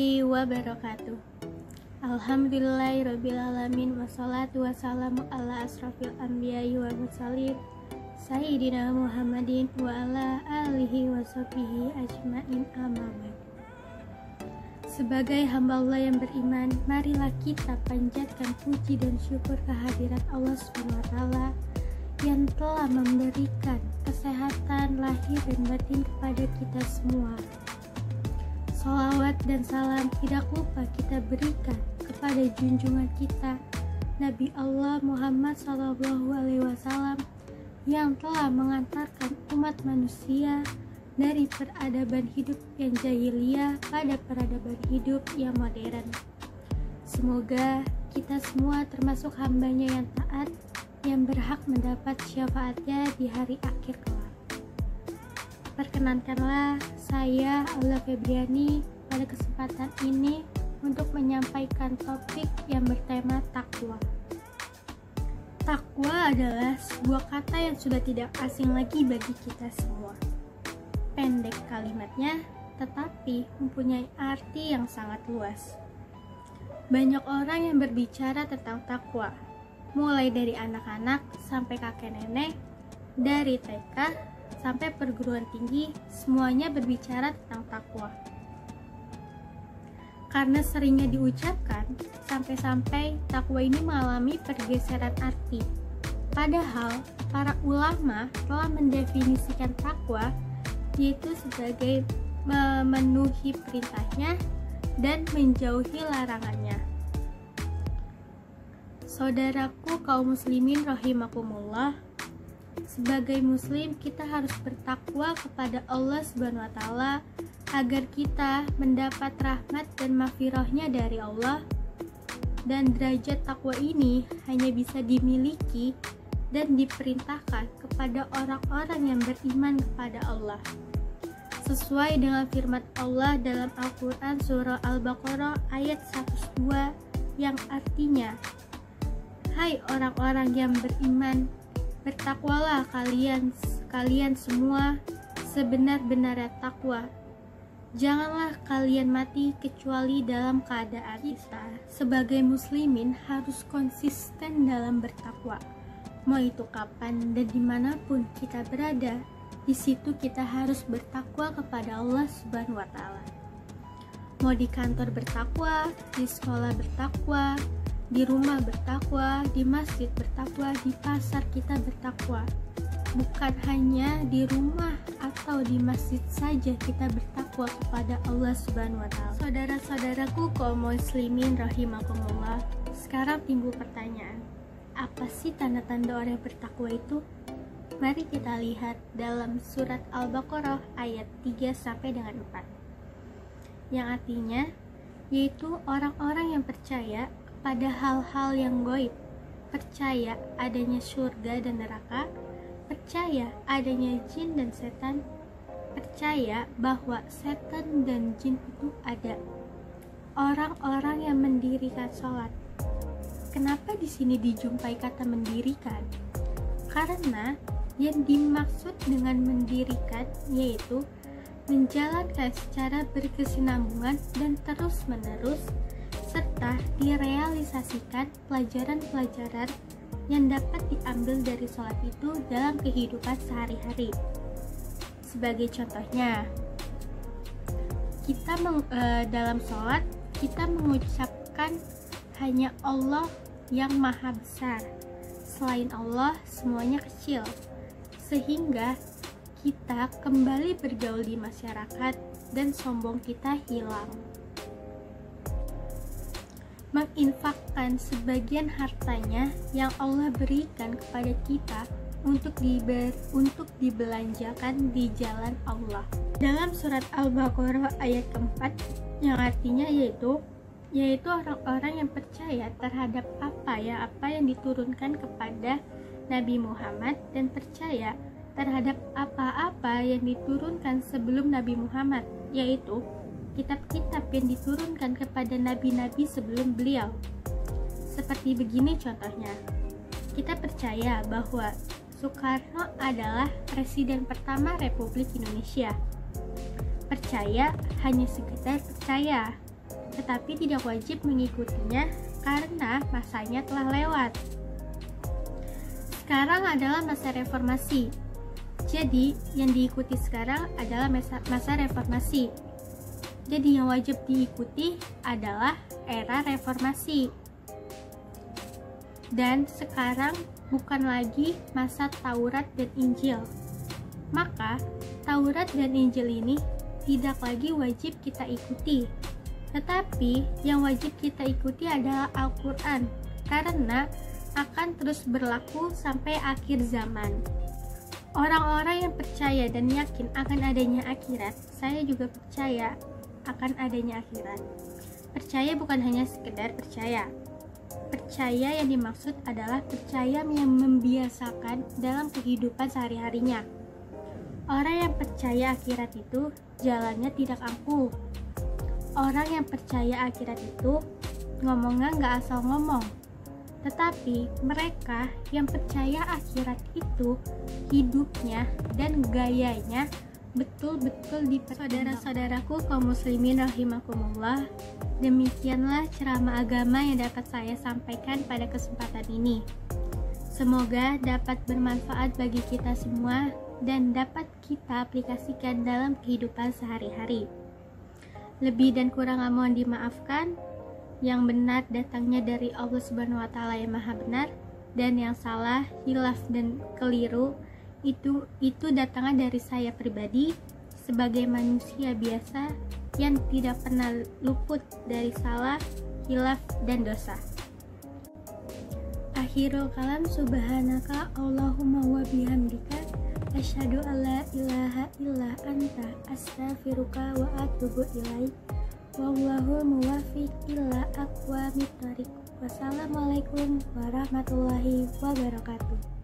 warahmatullahi wabarakatuh. Alhamdulillahirrabbilalamin. Wassalatu wassalamu ala asrafil anbiya'i wal mursalin Sayyidina Muhammadin wa ala alihi wa sahbihi ajma'in, amma ba'd. Sebagai hamba Allah yang beriman, marilah kita panjatkan puji dan syukur kehadirat Allah SWT yang telah memberikan kesehatan lahir dan batin kepada kita semua. Sholawat dan salam tidak lupa kita berikan kepada junjungan kita Nabi Allah Muhammad SAW yang telah mengantarkan umat manusia dari peradaban hidup yang jahiliyah pada peradaban hidup yang modern. Semoga kita semua termasuk hambanya yang taat, yang berhak mendapat syafaatnya di hari akhir kelak. Perkenankanlah saya Aula Febriani pada kesempatan ini untuk menyampaikan topik yang bertema takwa. Takwa adalah sebuah kata yang sudah tidak asing lagi bagi kita semua. Pendek kalimatnya, tetapi mempunyai arti yang sangat luas. Banyak orang yang berbicara tentang takwa, mulai dari anak-anak sampai kakek nenek, dari TK sampai perguruan tinggi, semuanya berbicara tentang takwa. Karena seringnya diucapkan, sampai-sampai takwa ini mengalami pergeseran arti. Padahal, para ulama telah mendefinisikan takwa yaitu sebagai memenuhi perintahnya dan menjauhi larangannya. Saudaraku kaum muslimin rahimakumullah, sebagai muslim kita harus bertakwa kepada Allah SWT agar kita mendapat rahmat dan maghfirahnya dari Allah, dan derajat takwa ini hanya bisa dimiliki dan diperintahkan kepada orang-orang yang beriman kepada Allah. Sesuai dengan firman Allah dalam Al-Quran surah Al-Baqarah ayat 102 yang artinya, "Hai orang-orang yang beriman, bertakwalah kalian semua sebenar-benarnya takwa. Janganlah kalian mati kecuali dalam keadaan." Kita sebagai muslimin harus konsisten dalam bertakwa. Mau itu kapan dan dimanapun kita berada, di situ kita harus bertakwa kepada Allah Subhanahu wa Ta'ala. Mau di kantor bertakwa, di sekolah bertakwa, di rumah bertakwa, di masjid bertakwa, di pasar kita bertakwa. Bukan hanya di rumah atau di masjid saja kita bertakwa kepada Allah Subhanahu wa Ta'ala. Saudara-saudaraku kaum muslimin rahimakumullah, sekarang timbul pertanyaan, apa sih tanda-tanda orang yang bertakwa itu? Mari kita lihat dalam surat Al-Baqarah ayat 3 sampai dengan 4. Yang artinya yaitu orang-orang yang percaya pada hal-hal yang gaib, percaya adanya surga dan neraka, percaya adanya jin dan setan, percaya bahwa setan dan jin itu ada. Orang-orang yang mendirikan sholat. Kenapa di sini dijumpai kata mendirikan? Karena yang dimaksud dengan mendirikan yaitu menjalankan secara berkesinambungan dan terus-menerus, serta direalisasikan pelajaran-pelajaran yang dapat diambil dari sholat itu dalam kehidupan sehari-hari. Sebagai contohnya, kita dalam sholat kita mengucapkan hanya Allah yang maha besar, selain Allah semuanya kecil, sehingga kita kembali bergaul di masyarakat dan sombong kita hilang. Menginfakkan sebagian hartanya yang Allah berikan kepada kita untuk dibelanjakan di jalan Allah. Dalam surat Al-Baqarah ayat keempat yang artinya yaitu orang-orang yang percaya terhadap apa yang diturunkan kepada Nabi Muhammad dan percaya terhadap apa-apa yang diturunkan sebelum Nabi Muhammad, yaitu kitab-kitab yang diturunkan kepada nabi-nabi sebelum beliau. Seperti begini contohnya, kita percaya bahwa Soekarno adalah Presiden pertama Republik Indonesia. Percaya hanya sekedar percaya, tetapi tidak wajib mengikutinya karena masanya telah lewat. Sekarang adalah masa reformasi. Jadi, yang diikuti sekarang adalah masa reformasi. Jadi, yang wajib diikuti adalah era reformasi. Dan sekarang bukan lagi masa Taurat dan Injil. Maka, Taurat dan Injil ini tidak lagi wajib kita ikuti. Tetapi, yang wajib kita ikuti adalah Al-Quran, karena akan terus berlaku sampai akhir zaman. Orang-orang yang percaya dan yakin akan adanya akhirat, saya juga percaya akan adanya akhirat. Percaya bukan hanya sekedar percaya. Percaya yang dimaksud adalah percaya yang membiasakan dalam kehidupan sehari-harinya. Orang yang percaya akhirat itu jalannya tidak ampuh. Orang yang percaya akhirat itu ngomongnya nggak asal ngomong. Tetapi mereka yang percaya akhirat itu hidupnya dan gayanya betul-betul diperhatikan. Saudara-saudaraku kaum muslimin rahimakumullah, demikianlah ceramah agama yang dapat saya sampaikan pada kesempatan ini. Semoga dapat bermanfaat bagi kita semua dan dapat kita aplikasikan dalam kehidupan sehari-hari. Lebih dan kurang mohon dimaafkan. Yang benar datangnya dari Allah Subhanahu wa Ta'ala yang Maha Benar, dan yang salah, hilaf dan keliru itu datangnya dari saya pribadi sebagai manusia biasa yang tidak pernah luput dari salah, hilaf dan dosa. Akhirul kalam, subhanaka Allahumma wa bihamdika asyhadu alla ilaha illa anta astaghfiruka wa atubu ilaik. Wallahul muwaffiq ila aqwamit thoriq. Wassalamualaikum warahmatullahi wabarakatuh.